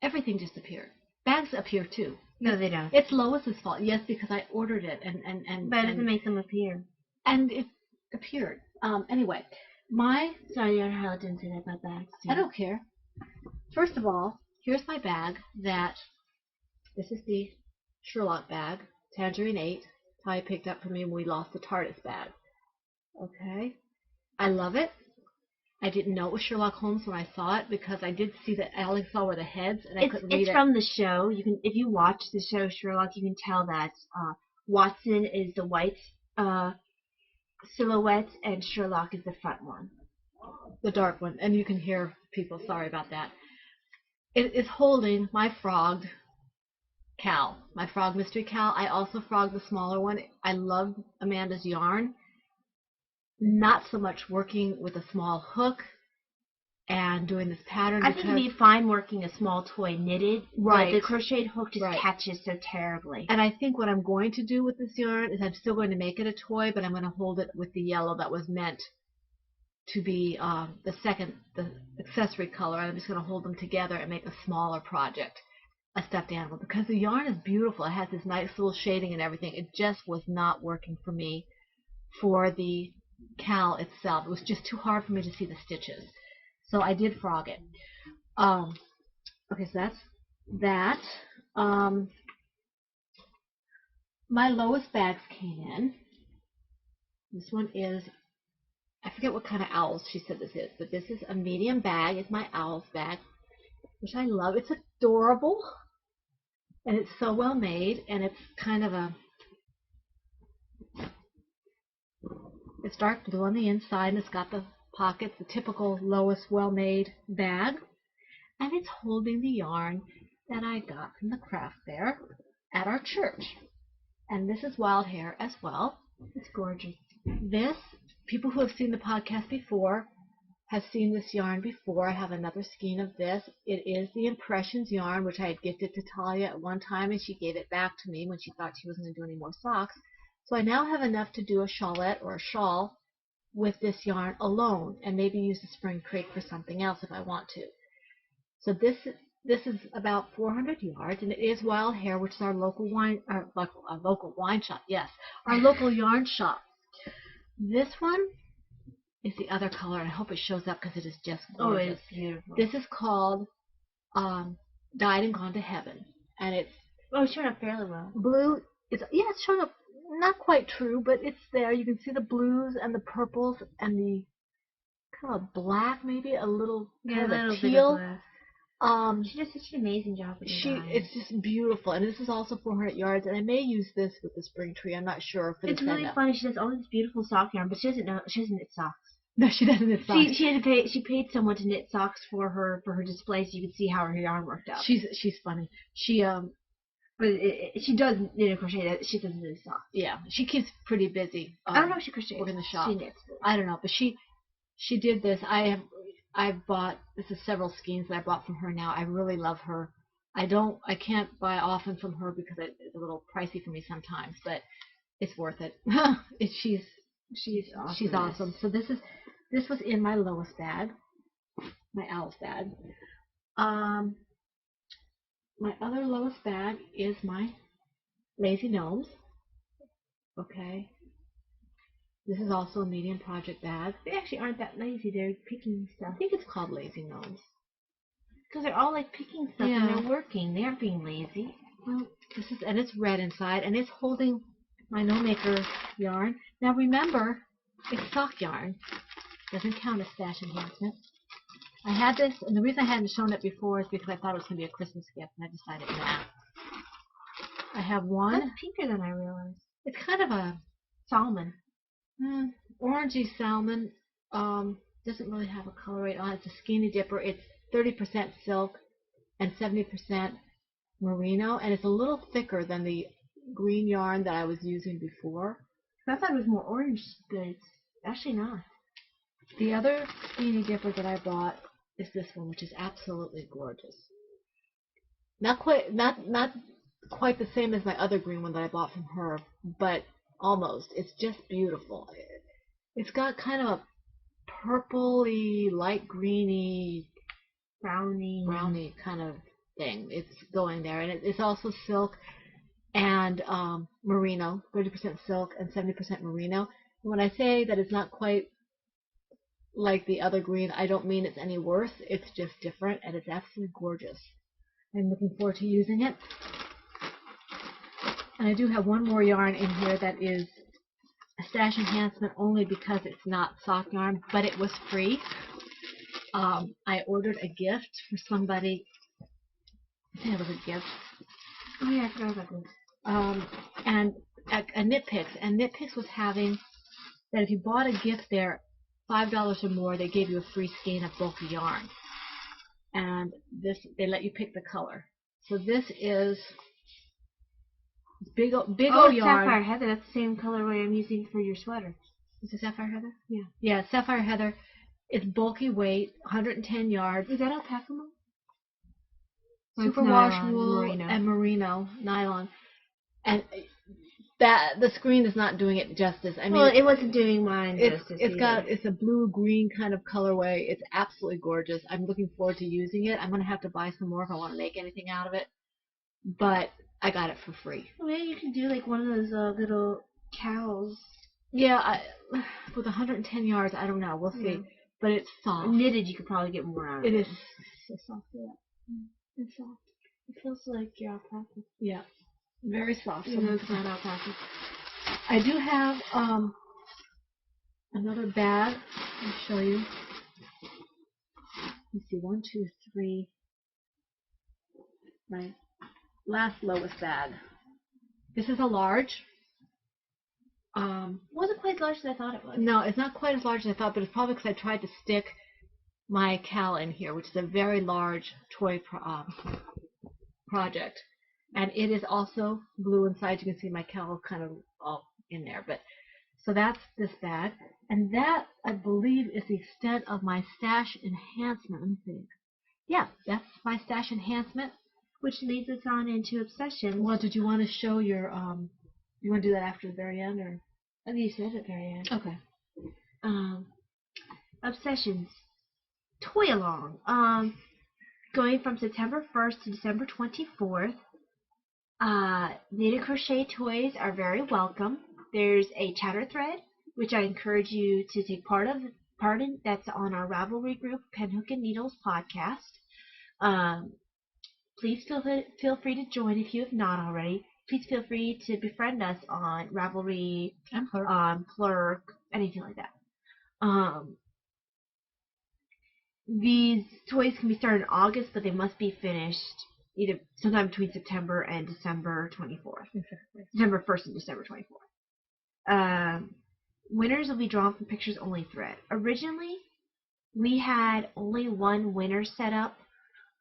everything just appeared. Bags appear too. No, they don't. It's Lois's fault. Yes, because I ordered it and But it doesn't make them appear. And it appeared. Anyway, Sorry, your Hal didn't say that about bags. Too. I don't care. First of all, here's my bag this is the Sherlock bag, Tangerine 8. Ty picked up for me when we lost the TARDIS bag. Okay. I love it. I didn't know it was Sherlock Holmes when I saw it because I did see that I only saw where the heads and I couldn't read it. It's from the show. You can, if you watch the show Sherlock, you can tell that Watson is the white silhouette and Sherlock is the front one. The dark one, and you can hear people. Sorry about that. It is holding my frogged cow, my frog mystery cow. I also frogged the smaller one. I love Amanda's yarn. Not so much working with a small hook and doing this pattern. I think it'd be fine working a small toy knitted, right? But the crocheted hook just catches so terribly. And I think what I'm going to do with this yarn is I'm still going to make it a toy, but I'm going to hold it with the yellow that was meant to be the accessory color. I'm just going to hold them together and make a smaller project, a stuffed animal, because the yarn is beautiful. It has this nice little shading and everything. It just was not working for me for the cowl itself. It was just too hard for me to see the stitches. So I did frog it. Okay, so that's that. My Lois bags came in. This one is, I forget what kind of owls she said this is, but this is a medium bag. It's my owl's bag, which I love. It's adorable, and it's so well made, and it's kind of it's dark blue on the inside, and it's got the pockets, the typical Lois well-made bag, and it's holding the yarn that I got from the craft fair at our church. And this is Wild Hair as well. It's gorgeous. This, people who have seen the podcast before have seen this yarn before. I have another skein of this. It is the Impressions yarn, which I had gifted to Talia at one time, and she gave it back to me when she thought she wasn't going to do any more socks. So I now have enough to do a shawlette or a shawl with this yarn alone, and maybe use the spring crepe for something else if I want to. So this is about 400 yards, and it is Wild Hair, which is our local wine shop. Yes, our local yarn shop. This one is the other color, and I hope it shows up because it is just gorgeous. Oh, it's beautiful. This is called Died and Gone to Heaven, and it's Oh, it's showing up fairly well. Blue is, yeah, it's showing up not quite true, but it's there. You can see the blues and the purples and the kind of black, maybe a little kind of a teal. Bit of black. She does such an amazing job with design. It's just beautiful, and this is also 400 yards, and I may use this with the spring tree. I'm not sure. It's really funny. She does all this beautiful sock yarn, but she doesn't knit socks. No, she doesn't knit socks. She paid someone to knit socks for her display, so you could see how her yarn worked out. She's funny. She she does knit and crochet. That she doesn't knit socks. Yeah, she keeps pretty busy. I don't know if she crochets. Working the shop. She knits. I don't know, but she did this. I've bought, this is several skeins that I bought from her now. I really love her. I can't buy often from her because it's a little pricey for me sometimes, but it's worth it. She's awesome. So this was in my lowest bag, my Alice bag. My other lowest bag is my Lazy Gnomes. Okay. This is also a medium project bag. They actually aren't that lazy. They're picking stuff. I think it's called Lazy Gnomes. Because they're all like picking stuff and they're working. They aren't being lazy. Well, and it's red inside, and it's holding my No Maker yarn. Now remember, it's sock yarn. Doesn't count as stash enhancement. I had this, and the reason I hadn't shown it before is because I thought it was going to be a Christmas gift, and I decided nah. I have one. That's pinker than I realized. It's kind of a salmon. Orangey salmon. Doesn't really have a color rate on it. It's a skinny dipper. It's 30% silk and 70% merino, and it's a little thicker than the green yarn that I was using before. I thought it was more orange, but it's actually not. The other skinny dipper that I bought is this one, which is absolutely gorgeous. Not quite the same as my other green one that I bought from her, but almost. It's just beautiful. It's got kind of a purpley, light greeny, browny kind of thing. It's going there, and it's also silk and merino, 30% silk and 70% merino. And when I say that it's not quite like the other green, I don't mean it's any worse. It's just different, and it's absolutely gorgeous. I'm looking forward to using it. And I do have one more yarn in here that is a stash enhancement only because it's not sock yarn, but it was free. I ordered a gift for somebody. I think it was a gift. Oh yeah, I forgot about this. And a Knit Picks, and Knit Picks was having that if you bought a gift there, $5 or more, they gave you a free skein of bulky yarn. And this, they let you pick the color. So this is big old yarn. Sapphire Heather. That's the same colorway I'm using for your sweater. Is it Sapphire Heather? Yeah. Yeah, Sapphire Heather. It's bulky weight, 110 yards. Is that alpaca? Superwash wool and merino nylon. And that the screen is not doing it justice. I mean, well, it wasn't doing mine justice. It's a blue-green kind of colorway. It's absolutely gorgeous. I'm looking forward to using it. I'm going to have to buy some more if I want to make anything out of it. But I got it for free. Well, maybe you can do like one of those little cows. Yeah, with 110 yards, I don't know. We'll see. Yeah. But it's soft. Knitted, you could probably get more out of it. It is so soft. Yeah. It's soft. It feels like your alpaca. Yeah. Very soft. You know, it's not alpaca. I do have another bag. I'll show you. Let's see, 1, 2, 3. My last lowest bag. This is a large. Wasn't quite as large as I thought it was. No, it's not quite as large as I thought, but it's probably because I tried to stick my Cal in here, which is a very large toy project. And it is also blue inside. You can see my Cal kind of all in there. But so that's this bag. And that, I believe, is the extent of my stash enhancement. Let me think. Yeah, that's my stash enhancement. Which leads us on into Obsessions. Well, did you want to show your, you want to do that after the very end? Or? I think you said at the very end. Okay. Obsessions. Toy Along. Going from September 1st to December 24th. Knitted crochet toys are very welcome. There's a chatter thread, which I encourage you to take part in. That's on our Ravelry group, Pen Hook and Needles podcast. please feel free to join if you have not already. Please feel free to befriend us on Ravelry, And Plurk. on Plurk, anything like that. These toys can be started in August, but they must be finished either sometime between September and December 24th. Exactly. September 1st and December 24th. Winners will be drawn from pictures only thread. Originally, we had only one winner set up,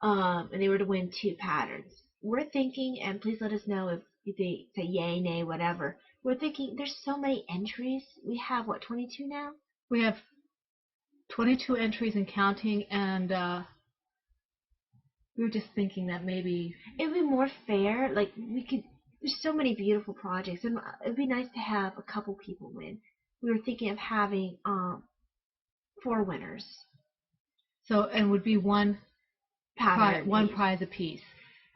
and they were to win 2 patterns. We're thinking, and please let us know if they say yay, nay, whatever. We're thinking there's so many entries. We have, 22 now? We have 22 entries and counting, and we were just thinking that maybe it would be more fair. Like, there's so many beautiful projects, and it would be nice to have a couple people win. We were thinking of having 4 winners. So, and would be one prize apiece.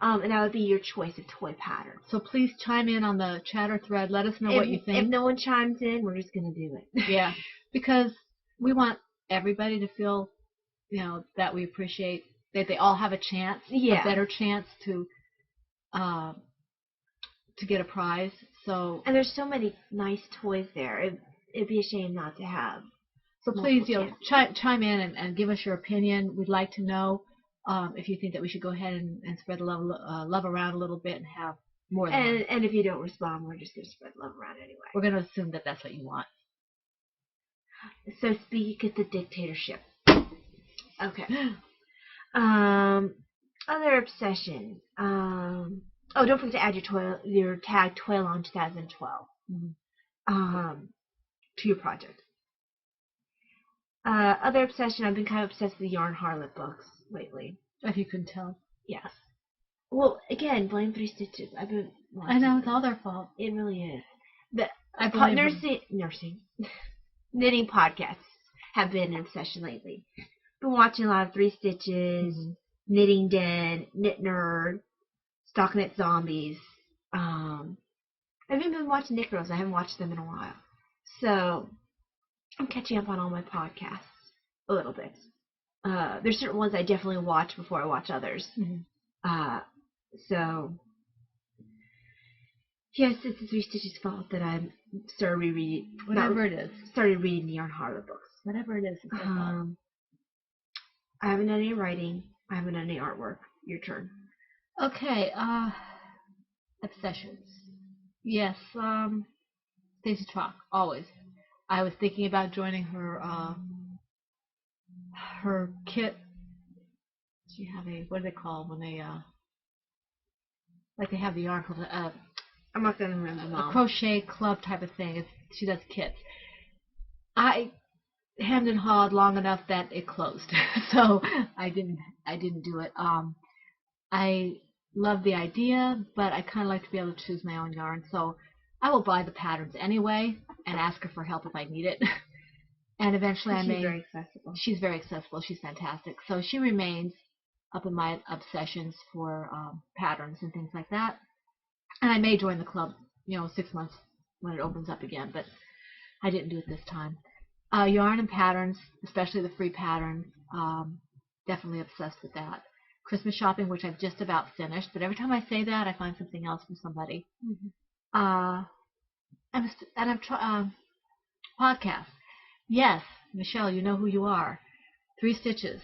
And that would be your choice of toy pattern. So please chime in on the chatter thread. Let us know what you think. If no one chimes in, we're just going to do it. Yeah, because we want everybody to feel, that we appreciate that they all have a chance, a better chance to get a prize. So, and there's so many nice toys there. It'd be a shame not to have. So please, chime in and give us your opinion. We'd like to know if you think that we should go ahead and spread the love around a little bit and have more than one. And if you don't respond, we're just going to spread love around anyway. We're going to assume that that's what you want. So speak at the dictatorship. Okay. Other obsession. Don't forget to add your tag Toilon 2012 to your project. Other obsession. I've been kind of obsessed with the Yarn Harlot books lately. If you couldn't tell. Yes. Well, again, blame 3 Stitches. I've been watching. I know, it's all their fault. It really is. Knitting podcasts have been an obsession lately. Been watching a lot of 3 Stitches, Knitting Den, Knit Nerd, Stockinette Zombies. I've even been watching Knit Girls. I haven't watched them in a while. So I'm catching up on all my podcasts a little bit. There's certain ones I definitely watch before I watch others. So yes, it's the 3 Stitches' fault that I started rereading. Whatever it is. Started reading the Yarn Harlot books. Whatever it is, it's their fault. I haven't done any writing. I haven't done any artwork. Your turn. Okay. Obsessions. Yes. Stacey Chalk, always. I was thinking about joining her kit. She have what do they call when they they have the yarn club. I'm not gonna remember. A crochet club type of thing. She does kits. I hemmed and hawed long enough that it closed, so I didn't do it. I love the idea, but I kind of like to be able to choose my own yarn, so I will buy the patterns anyway and ask her for help if I need it. And eventually She's very accessible. She's very accessible. She's fantastic. So she remains up in my obsessions for patterns and things like that. And I may join the club, 6 months when it opens up again, but I didn't do it this time. Yarn and patterns, especially the free patterns, definitely obsessed with that. Christmas shopping, which I've just about finished, but every time I say that, I find something else from somebody. Podcasts. Yes, Michelle, you know who you are. 3 Stitches.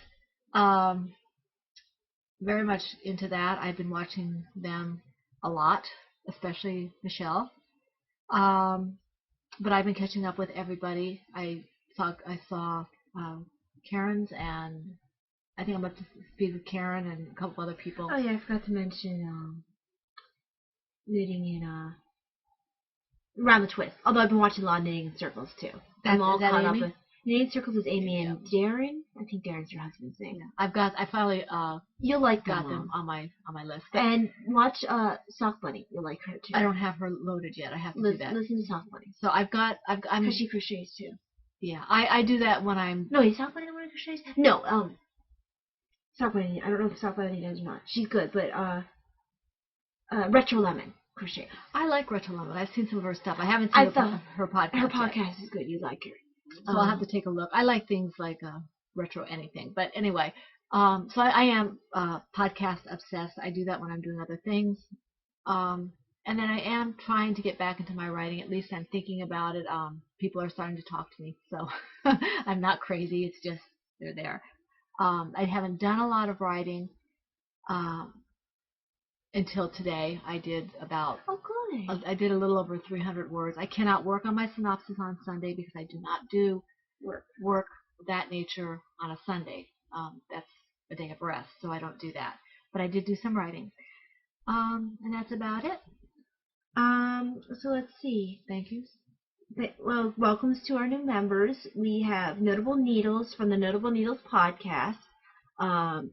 Very much into that. I've been watching them a lot, especially Michelle. But I've been catching up with everybody. I saw Karen's, and I think I'm about to speak with Karen and a couple other people. Oh yeah, I forgot to mention knitting in Around the Twist. Although I've been watching a lot of Knitting in Circles too. I'm all caught up with Knitting in Circles is Amy and Darren. I think Darren's your husband's name. Yeah. I finally you'll like got them on my list. And watch Sock Bunny. You'll like her too. I don't have her loaded yet. I have to do that. Listen to Sock Bunny. So because she crochets too. Yeah, I do that when I'm. No, is Sock Bunny the one who crochets? No, Sock Bunny. I don't know if Sock Bunny does or not. She's good, but Retro Lemon crochet. I like Retro Lemon. I've seen some of her stuff. I haven't seen her podcast. Her podcast is good. You like her. So I'll have to take a look. I like things like retro anything. But anyway, So I am podcast obsessed. I do that when I'm doing other things. And then I am trying to get back into my writing. At least I'm thinking about it. People are starting to talk to me, so I'm not crazy. It's just they're there. I haven't done a lot of writing um, until today. I did about Oh, good. I did a little over 300 words. I cannot work on my synopsis on Sunday because I do not do work of that nature on a Sunday. That's a day of rest, so I don't do that. But I did do some writing. And that's about it. So let's see. Thank you. Well, welcomes to our new members. We have Notable Needles from the Notable Needles podcast. Her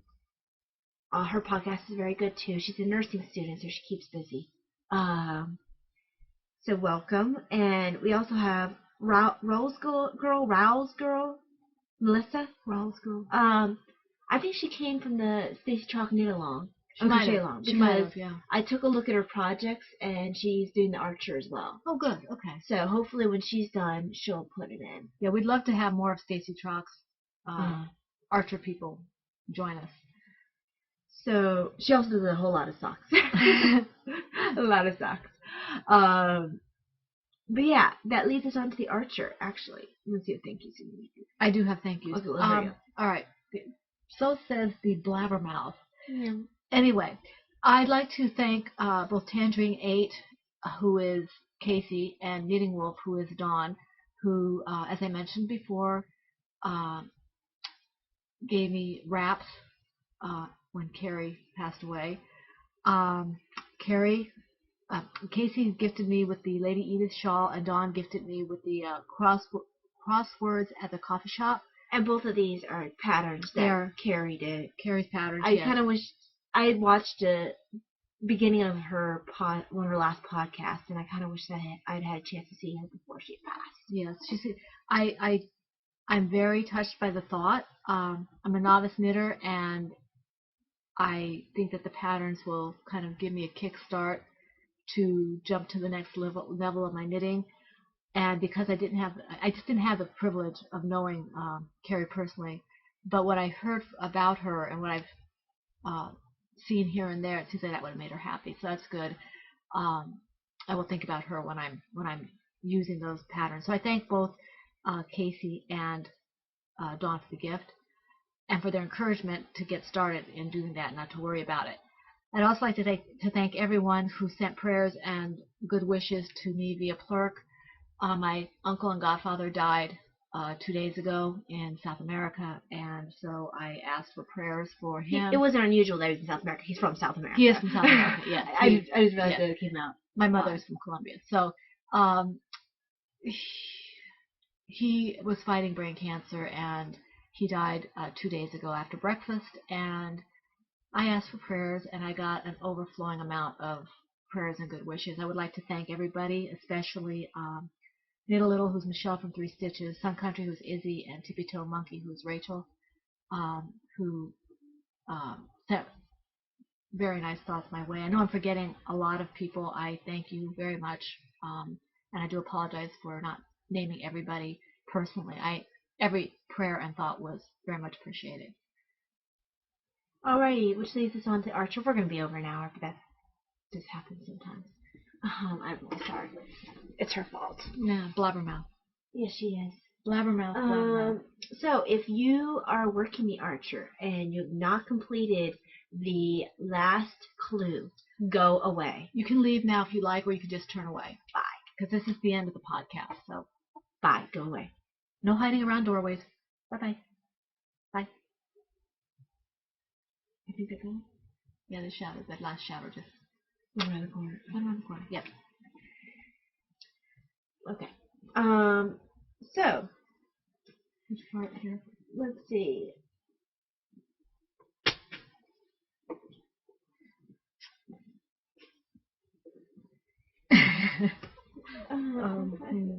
podcast is very good too. She's a nursing student, so she keeps busy. So welcome. And we also have Rouse Girl, Melissa. Rawls girl. I think she came from the Stacey Chalk Knit Along. She might have, yeah. I took a look at her projects, and she's doing the Archer as well. Oh, good. Okay. So hopefully when she's done, she'll put it in. Yeah, we'd love to have more of Stacey Chalk's Archer people join us. So she also does a whole lot of socks. A lot of socks. But yeah, that leads us on to the Archer, actually. Let's see what thank yous. I do have thank yous. Okay, all right. So says the blabbermouth. Yeah. Anyway, I'd like to thank both Tangerine 8, who is Casey, and Knitting Wolf, who is Dawn, who, as I mentioned before, gave me wraps when Carrie passed away. Casey gifted me with the Lady Edith shawl, and Dawn gifted me with the crosswords at the coffee shop. And both of these are patterns that Carrie did. Carrie's patterns. I kind of wish I had watched the beginning of her one of her last podcasts, and I kind of wish that I'd had a chance to see her before she passed. Yes, she said. I'm very touched by the thought. I'm a novice knitter, and I think that the patterns will kind of give me a kickstart to jump to the next level of my knitting. And because I just didn't have the privilege of knowing Carrie personally, but what I heard about her and what I've seen here and there, it seems like that would have made her happy. So that's good. I will think about her when I'm using those patterns. So I thank both Casey and Dawn for the gift and for their encouragement to get started in doing that, not to worry about it. I'd also like to thank everyone who sent prayers and good wishes to me via Plurk. My uncle and godfather died 2 days ago in South America, and so I asked for prayers for him. It wasn't unusual that he was in South America. He's from South America. He is from South America, yeah. I just realized that it came out. My mother's from Colombia. So he was fighting brain cancer, and he died 2 days ago after breakfast, and I asked for prayers, and I got an overflowing amount of prayers and good wishes. I would like to thank everybody, especially Knit a Little, who's Michelle from 3 Stitches, Sun Country, who's Izzy, and Tippy Toe Monkey, who's Rachel, who sent very nice thoughts my way. I know I'm forgetting a lot of people. I thank you very much, and I do apologize for not naming everybody personally. Every prayer and thought was very much appreciated. Alrighty, which leads us on to Archer. We're going to be over an hour, but that just happens sometimes. I'm really sorry. It's her fault. Yeah, blabbermouth. Yes, she is. Blabbermouth. So if you are working the Archer and you've not completed the last clue, go away. You can leave now if you like, or you can just turn away. Bye. Because this is the end of the podcast, so bye. Go away. No hiding around doorways. Bye-bye. Bye. I think they're going? Yeah, the shadow, that last shadow just went around the corner. Yep. Okay. So which part here? Let's see.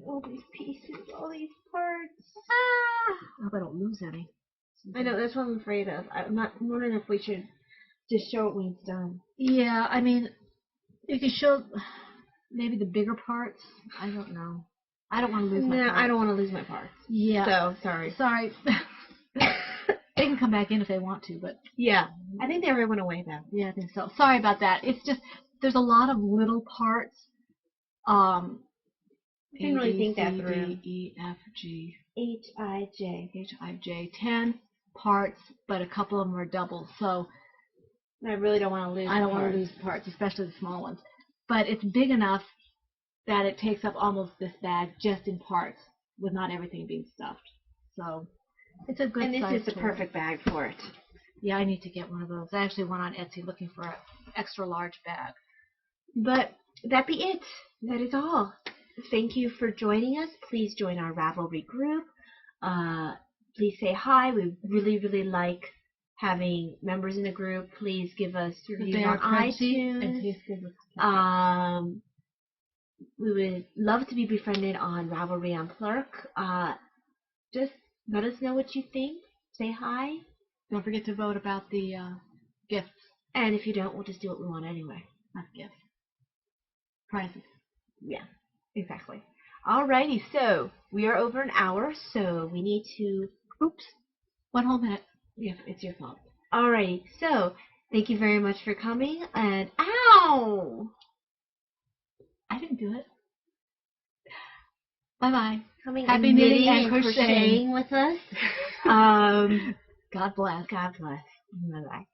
All these pieces, all these parts. I hope I don't lose any. I know, that's what I'm afraid of. I'm wondering if we should just show it when it's done. Yeah, I mean, you can show maybe the bigger parts. I don't know. I don't want to lose my parts. I don't want to lose my parts. Yeah. So, sorry. Sorry. can come back in if they want to, but Yeah. I think they already went away though. yeah, I think so. Sorry about that. It's just there's a lot of little parts. I A, didn't really B, think that C, through. D, E, F, G, H-I-J. H, I, J. 10 parts, but a couple of them are double. So I really don't want to lose I don't want parts. to lose parts, especially the small ones. But it's big enough that it takes up almost this bag just in parts, with not everything being stuffed. So it's a good And this size is the toy. perfect bag for it. Yeah, I need to get one of those. I actually went on Etsy looking for an extra large bag. But that be it. That is all. Thank you for joining us. Please join our Ravelry group. Please say hi. We really, really like having members in the group. Please give us reviews on iTunes. And please give us we would love to be befriended on Ravelry on Plurk. Just let us know what you think. Say hi. Don't forget to vote about the gifts. And if you don't, we'll just do what we want anyway. Not gifts. Prizes. Yeah, exactly. Alrighty, so we are over an hour, so we need to... Oops. 1 whole minute. Yeah, it's your fault. Alrighty, so thank you very much for coming, and... Ow! I didn't do it. Bye-bye. Coming Happy and knitting knitting and crocheting with us. God bless. God bless. Bye-bye.